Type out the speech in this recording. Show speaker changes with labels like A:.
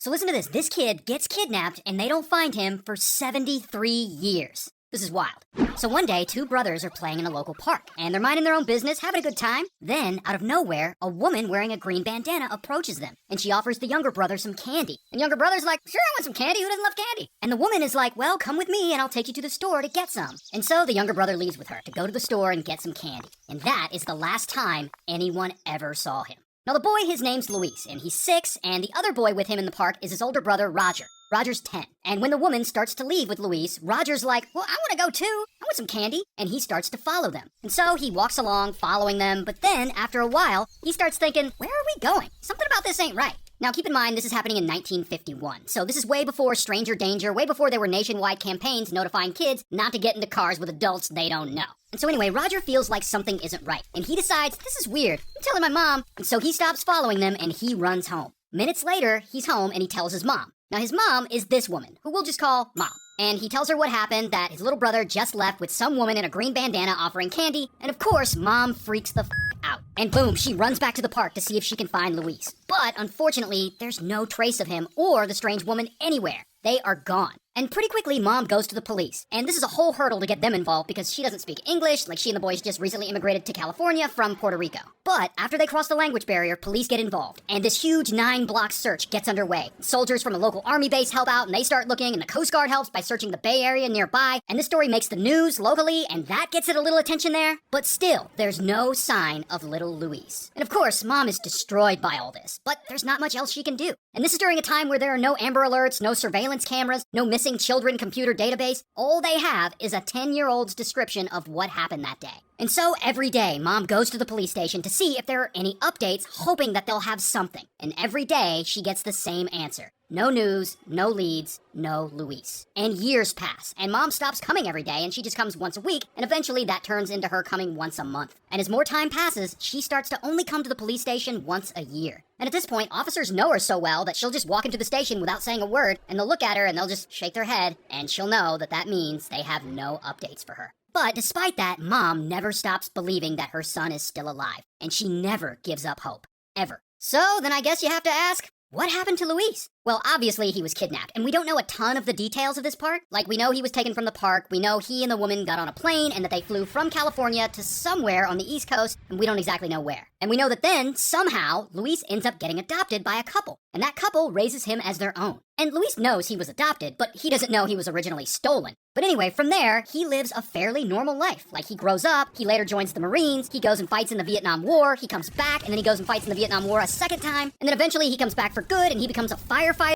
A: So listen to this. This kid gets kidnapped and they don't find him for 73 years. This is wild. So one day, two brothers are playing in a local park, and they're minding their own business, having a good time. Then, out of nowhere, a woman wearing a green bandana approaches them, and she offers the younger brother some candy. And younger brother's like, sure, I want some candy. Who doesn't love candy? And the woman is like, well, come with me, and I'll take you to the store to get some. And so the younger brother leaves with her to go to the store and get some candy. And that is the last time anyone ever saw him. Now, the boy, his name's Luis, and he's 6, and the other boy with him in the park is his older brother, Roger. Roger's 10. And when the woman starts to leave with Luis, Roger's like, well, I want to go too. I want some candy. And he starts to follow them. And so he walks along, following them. But then, after a while, he starts thinking, where are we going? Something about this ain't right. Now, keep in mind, this is happening in 1951. So this is way before stranger danger, way before there were nationwide campaigns notifying kids not to get into cars with adults they don't know. And so anyway, Roger feels like something isn't right. And he decides, this is weird. I'm telling my mom. And so he stops following them and he runs home. Minutes later, he's home and he tells his mom. Now, his mom is this woman, who we'll just call Mom. And he tells her what happened, that his little brother just left with some woman in a green bandana offering candy. And of course, Mom freaks the out. And boom, she runs back to the park to see if she can find Luis. But unfortunately, there's no trace of him or the strange woman anywhere. They are gone. And pretty quickly, Mom goes to the police. And this is a whole hurdle to get them involved because she doesn't speak English, like she and the boys just recently immigrated to California from Puerto Rico. But after they cross the language barrier, police get involved. And this huge 9-block search gets underway. Soldiers from a local army base help out and they start looking, and the Coast Guard helps by searching the Bay Area nearby. And this story makes the news locally, and that gets it a little attention there. But still, there's no sign of little Luis. And of course, Mom is destroyed by all this, but there's not much else she can do. And this is during a time where there are no Amber Alerts, no surveillance cameras, no missing children computer database. All they have is a 10-year-old's description of what happened that day. And so every day, Mom goes to the police station to see if there are any updates, hoping that they'll have something. And every day, she gets the same answer. No news, no leads, no Luis. And years pass, and Mom stops coming every day, and she just comes once a week, and eventually that turns into her coming once a month. And as more time passes, she starts to only come to the police station once a year. And at this point, officers know her so well that she'll just walk into the station without saying a word, and they'll look at her and they'll just shake their head, and she'll know that that means they have no updates for her. But despite that, Mom never stops believing that her son is still alive, and she never gives up hope. Ever. So then I guess you have to ask, what happened to Luis? Well, obviously he was kidnapped, and we don't know a ton of the details of this part. Like, we know he was taken from the park, we know he and the woman got on a plane, and that they flew from California to somewhere on the East Coast, and we don't exactly know where. And we know that then, somehow, Luis ends up getting adopted by a couple, and that couple raises him as their own. And Luis knows he was adopted, but he doesn't know he was originally stolen. But anyway, from there, he lives a fairly normal life. Like, he grows up, he later joins the Marines, he goes and fights in the Vietnam War, he comes back, and then he goes and fights in the Vietnam War a second time, and then eventually he comes back for good, and he becomes a firefighter.